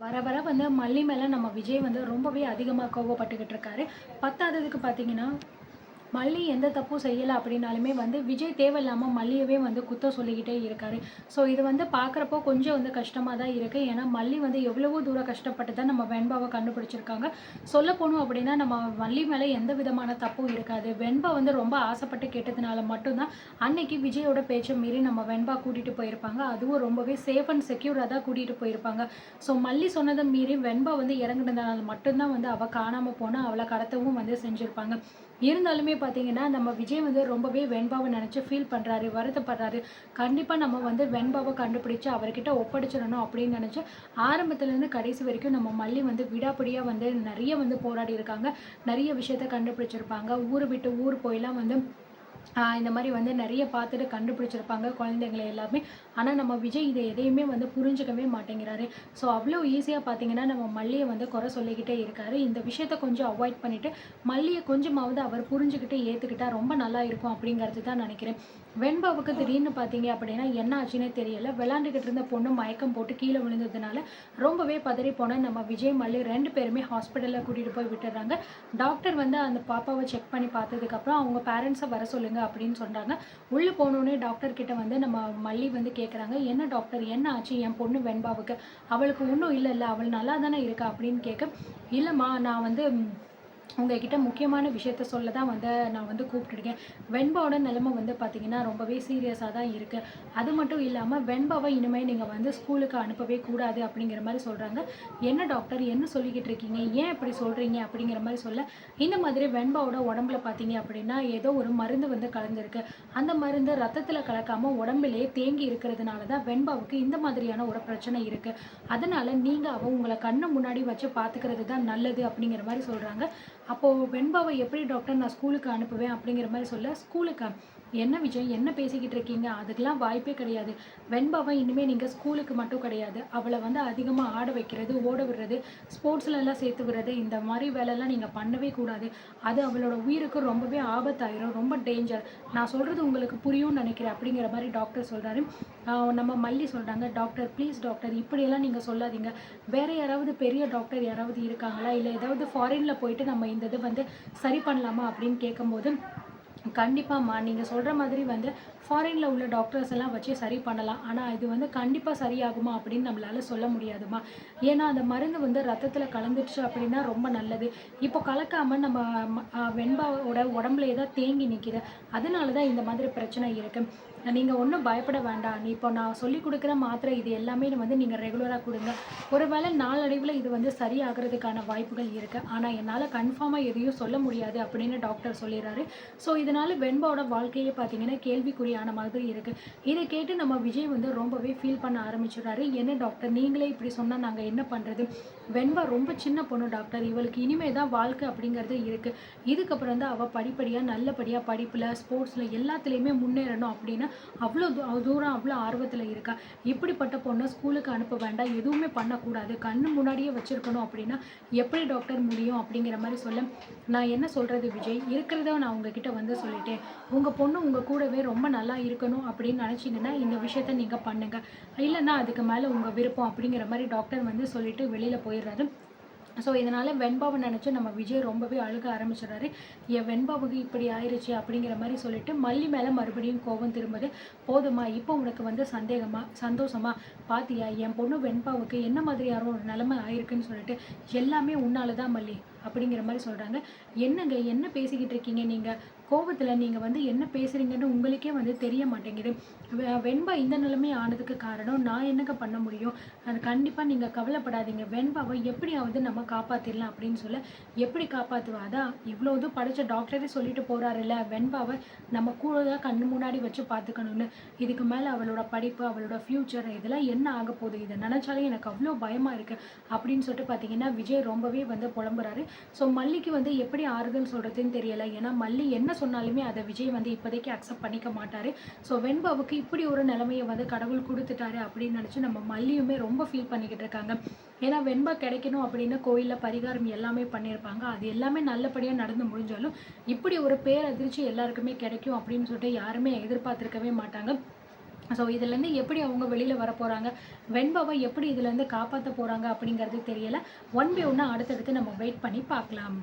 வர வர வந்து மல்லி மேல நம்ம விஜய் வந்து ரொம்பவே அதிகமா கோவப்பட்டுக்கிட்டு இருக்காரு. பத்தாததுக்கு பார்த்தீங்கன்னா, மல்லி எந்த தப்பும் செய்யல அப்படின்னாலுமே வந்து விஜய் தேவையில்லாம மல்லியவே வந்து குத்தம் சொல்லிக்கிட்டே இருக்காரு. ஸோ இது வந்து பார்க்குறப்போ கொஞ்சம் வந்து கஷ்டமா தான் இருக்கு. ஏன்னா மல்லி வந்து எவ்வளவோ தூரம் கஷ்டப்பட்டு தான் நம்ம வெண்பாவ கண்டுபிடிச்சிருக்காங்க. சொல்லப்போணும் அப்படின்னா நம்ம மல்லி மேல எந்த விதமான தப்பும் இருக்காது. வெண்பா வந்து ரொம்ப ஆசைப்பட்டு கேட்டதுனால மட்டும் தான் அன்னைக்கு விஜயோட பேச்ச மீறி நம்ம வெண்பா கூட்டிட்டு போயிருப்பாங்க. அதுவும் ரொம்பவே சேஃப் அண்ட் செக்யூரா தான் கூட்டிட்டு போயிருப்பாங்க. ஸோ மல்லி சொன்னத மீறி வெண்பா வந்து இறங்குனதுனால மட்டும் தான் வந்து அவ காணாம போனா, அவள கடத்தவும் வந்து செஞ்சிருப்பாங்க. இருந்தாலுமே பார்த்தீங்கன்னா, நம்ம விஜய் வந்து ரொம்பவே வெண்பாவ நெனச்சு ஃபீல் பண்றாரு, வருத்தப்படுறாரு. கண்டிப்பா நம்ம வந்து வெண்பாவ கண்டுபிடிச்சு அவர்கிட்ட ஒப்படைச்சிடணும் அப்படின்னு நெனச்சு, ஆரம்பத்துலேருந்து கடைசி வரைக்கும் நம்ம மல்லி வந்து விடாப்பிடியா வந்து நெறைய வந்து போராடி இருக்காங்க. நெறைய விஷயத்த கண்டுபிடிச்சிருப்பாங்க. ஊரு விட்டு ஊர் போய்லாம் வந்து இந்த மாரி வந்து நெறைய பார்த்துட்டு கண்டுபிடிச்சிருப்பாங்க குழந்தைங்கள எல்லாமே. ஆனா நம்ம விஜய் இத எதையுமே வந்து புரிஞ்சுக்கவே மாட்டேங்கிறாரு. ஸோ அவ்ளோ ஈஸியா பார்த்தீங்கன்னா, நம்ம மல்லிய வந்து குறை சொல்லிக்கிட்டே இருக்காரு. இந்த விஷயத்த கொஞ்சம் அவாய்ட் பண்ணிட்டு, மல்லிய கொஞ்சமாவது அவர் புரிஞ்சுகிட்டு ஏத்துக்கிட்டா ரொம்ப நல்லா இருக்கும் அப்படிங்கிறது தான் நெனைக்கிறேன். வெண்பாவுக்கு திடீர்னு பார்த்தீங்க அப்படின்னா, என்ன ஆச்சுன்னே தெரியல. விளையாண்டுகிட்டு இருந்த பொண்ணு மயக்கம் போட்டு கீழ விழுந்ததுனால, ரொம்பவே பதறி போன நம்ம விஜய், மல்லி 2 பேருமே ஹாஸ்பிட்டல்ல கூட்டிட்டு போய் விட்டுர்றாங்க. டாக்டர் வந்து அந்த பாப்பாவ செக் பண்ணி பார்த்ததுக்கப்புறம், அவங்க பேரண்ட்ஸ வர சொல்லுங்க அப்படின்னு சொன்னாங்க. உள்ள போனோனே டாக்டர் கிட்ட வந்து நம்ம மல்லி வந்து கேட்குறாங்க, "என்ன டாக்டர் என்ன ஆச்சு என் பொண்ணு வெண்பாவுக்கு? அவளுக்கு ஒண்ணும் இல்லல்ல, அவள் நல்லா தானே இருக்கா?" அப்படின்னு கேட்க, "இல்லம்மா நான் வந்து உங்ககிட்ட முக்கியமான விஷயத்த சொல்ல தான் வந்து நான் வந்து கூப்பிட்டுருக்கேன். வெண்பாவோட நிலைமை வந்து பார்த்தீங்கன்னா, ரொம்பவே சீரியஸா தான் இருக்கு. அது மட்டும் இல்லாம வெண்பாவ இனிமே நீங்க வந்து ஸ்கூலுக்கு அனுப்பவே கூடாது." அப்படிங்கிற மாரி சொல்றாங்க. "என்ன டாக்டர் என்ன சொல்லிக்கிட்டு இருக்கீங்க? ஏன் இப்படி சொல்றீங்க?" அப்படிங்கிற மாரி சொல்ல, இந்த மாதிரி வெண்பாவோட உடம்புல பார்த்தீங்க அப்படின்னா, ஏதோ ஒரு மருந்து வந்து கலந்திருக்கு. அந்த மருந்து ரத்தத்தில கலக்காம உடம்பிலேயே தேங்கி இருக்கிறதுனால தான் வெண்பாவுக்கு இந்த மாதிரியான ஒரு பிரச்சனை இருக்கு. அதனால நீங்க உங்கள கண்ணு முன்னாடி வச்சு பார்த்துக்கிறது தான் நல்லது அப்படிங்கிற மாரி சொல்றாங்க. அப்போ வெண்பாவ எப்படி டாக்டர் நான் ஸ்கூலுக்கு அனுப்புவேன் அப்படிங்கிற மாரி சொல்ல, ஸ்கூலுக்கா? என்ன விஜய் என்ன பேசிக்கிட்டு இருக்கீங்க? அதுக்கெல்லாம் வாய்ப்பே கிடையாது. வெண்பாவ இனிமே நீங்க ஸ்கூலுக்கு மட்டும் கிடையாது. அவள வந்து அதிகமா ஆட வைக்கிறது, ஓட விடுறது, ஸ்போர்ட்ஸ்லலாம் சேர்த்து விடுறது, இந்த மாரி வேலைலாம் நீங்க பண்ணவே கூடாது. அது அவளோட உயிருக்கு ரொம்பவே ஆபத்தாயிரும். ரொம்ப டேஞ்சர். நான் சொல்றது உங்களுக்கு புரியும்னு நினைக்கிறேன் அப்படிங்கிற மாரி டாக்டர் சொல்றாரு. நம்ம மல்லி சொல்றாங்க, "டாக்டர் ப்ளீஸ் டாக்டர் இப்படியெல்லாம் நீங்க சொல்லாதீங்க. வேற யாராவது பெரிய டாக்டர் யாராவது இருக்காங்களா? இல்ல ஏதாவது ஃபாரின்ல போயிட்டு நம்ம இந்த இத வந்து சரி பண்ணலாமா?" அப்படின்னு கேட்கும்போது, கண்டிப்பாம்மா. நீங்க சொல்ற மாதிரி வந்து ஃபாரின்ல உள்ள டாக்டர்ஸ் எல்லாம் வச்சு சரி பண்ணலாம். ஆனா இது வந்து கண்டிப்பா சரியாகுமா அப்படின்னு நம்மளால சொல்ல முடியாதும்மா. ஏன்னா அந்த மருந்து வந்து ரத்தத்தில கலந்துருச்சு அப்படின்னா ரொம்ப நல்லது. இப்போ கலக்காம நம்ம வெண்பாவோட உடம்புலயே தான் தேங்கி நிக்குது. அதனால தான் இந்த மாதிரி பிரச்சனை இருக்கு. நீங்க ஒண்ணும் பயப்பட வேண்டாம். இப்போ நான் சொல்லிக் குடுக்குற மாத்திரை இது எல்லாமே வந்து நீங்க ரெகுலரா குடுங்க. ஒருவேளை நாளடைவுல இது வந்து சரியாகறதுக்கான வாய்ப்புகள் இருக்கு. ஆனா என்னால கன்ஃபார்மா எதையும் சொல்ல முடியாது அப்படின்னு டாக்டர் சொல்லிறாரு. ஸோ இதனால வெண்பாவோட வாழ்க்கையே பார்த்தீங்கன்னா கேள்விக்குறியான மாதிரி இருக்கு. இதை கேட்டு நம்ம விஜய் வந்து ரொம்பவே ஃபீல் பண்ண ஆரம்பிச்சுடுறாரு. "என்ன டாக்டர் நீங்களே இப்படி சொன்னா நாங்க என்ன பண்றது? வெண்பா ரொம்ப சின்ன பொண்ணு டாக்டர். இவளுக்கு இனிமே தான் வாழ்க்கை அப்படிங்கிறது இருக்கு. இதுக்கப்புறம் தான் அவ படிப்படியா நல்லபடியா படிப்புல, ஸ்போர்ட்ஸ்ல எல்லாத்துலயுமே முன்னேறணும் அப்படின்னு அவ்வளோ தூரம் அவ்வளோ ஆர்வத்துல இருக்கா. இப்படிப்பட்ட பொண்ண ஸ்கூலுக்கு அனுப்ப வேண்டாம். எதுவுமே பண்ணக்கூடாது. கண்ணு முன்னாடியே வச்சிருக்கணும் அப்படின்னா எப்படி டாக்டர் முடியும்?" அப்படிங்கிற மாரி சொல்ல, "நான் என்ன சொல்றது விஜய்? இருக்கிறத நான் உங்ககிட்ட வந்து சொல்லிட்டேன். உங்க பொண்ணு உங்க கூடவே ரொம்ப நல்லா இருக்கணும் அப்படின்னு நினைச்சீங்கன்னா, இந்த விஷயத்த நீங்க பண்ணுங்க. இல்லன்னா அதுக்கு மேல உங்க விருப்பம்." அப்படிங்கிற மாரி டாக்டர் வந்து சொல்லிட்டு வெளியில போயிடுறாரு. ஸோ இதனால வெண்பாவ நெனச்சு நம்ம விஜய் ரொம்பவே அழுக ஆரம்பிச்சுடுறாரு. "என் வெண்பாவுக்கு இப்படி ஆயிருச்சே!" அப்படிங்கிற மாரி சொல்லிட்டு மல்லி மேல மறுபடியும் கோவம் திரும்புது. "போதுமா, இப்போ உனக்கு வந்து சந்தோஷமா? பாத்தியா என் பொண்ணு வெண்பாவுக்கு என்ன மாதிரியான ஒரு நிலைமை ஆயிருக்குன்னு சொல்லிட்டு, எல்லாமே உன்னால தான் மல்லி." அப்படிங்கிற மாரி சொல்றாங்க. "என்னங்க என்ன பேசிக்கிட்டு இருக்கீங்க நீங்க? கோவத்துல நீங்க வந்து என்ன பேசுறீங்கன்னு உங்களுக்கே வந்து தெரிய மாட்டேங்குது. வெண்பா இந்த நிலைமை ஆனதுக்கு காரணம் நான் என்னங்க பண்ண முடியும்? அது கண்டிப்பா நீங்க கவலைப்படாதீங்க. வெண்பாவ எப்படியாவது நம்ம காப்பாத்திரலாம்." அப்படின்னு சொல்ல, "எப்படி காப்பாத்துவ? அதான் இவ்ளோ இது படிச்ச டாக்டரே சொல்லிட்டு போறாருல்ல, வெண்பாவ நம்ம கூட தான் கண்ணு முன்னாடி வச்சு பார்த்துக்கணும்னு. இதுக்கு மேல அவளோட படிப்பு, அவளோட ஃப்யூச்சர் இதெல்லாம் என்ன ஆகப்போகுது? இத நெனச்சாலே எனக்கு அவ்ளோ பயமா இருக்கு." அப்படின்னு சொல்லிட்டு பார்த்தீங்கன்னா, விஜய் ரொம்பவே வந்து புலம்புறாரு. ஸோ மல்லிக்கு வந்து எப்படி ஆறுதல் சொல்றதுன்னு தெரியல. ஏன்னா மல்லி என்ன சொன்னாலுமே அத விஜய் வந்து இப்போதைக்கு அக்செப்ட் பண்ணிக்க மாட்டாரு. ஸோ வெண்பாவுக்கு இப்படி ஒரு நிலைமைய வந்து கடவுள் குடுத்துட்டாரு அப்படின்னு நெனச்சு நம்ம மல்லியுமே ரொம்ப ஃபீல் பண்ணிக்கிட்டு இருக்காங்க. ஏன்னா வெண்பா கிடைக்கணும் அப்படின்னு கோயில்ல பரிகாரம் எல்லாமே பண்ணியிருப்பாங்க. அது எல்லாமே நல்லபடியா நடந்து முடிஞ்சாலும், இப்படி ஒரு பேரதிர்ச்சி எல்லாருக்குமே கிடைக்கும் அப்படின்னு சொல்லிட்டு யாருமே எதிர்பார்த்திருக்கவே மாட்டாங்க. ஸோ இதுலேருந்து எப்படி அவங்க வெளியில் வர போகிறாங்க, வெண்பாவை எப்படி இதுலேருந்து காப்பாற்ற போகிறாங்க அப்படிங்கிறது தெரியல. ஒன் பை ஒன்னாக அடுத்தடுத்து நம்ம வெயிட் பண்ணி பார்க்கலாம்.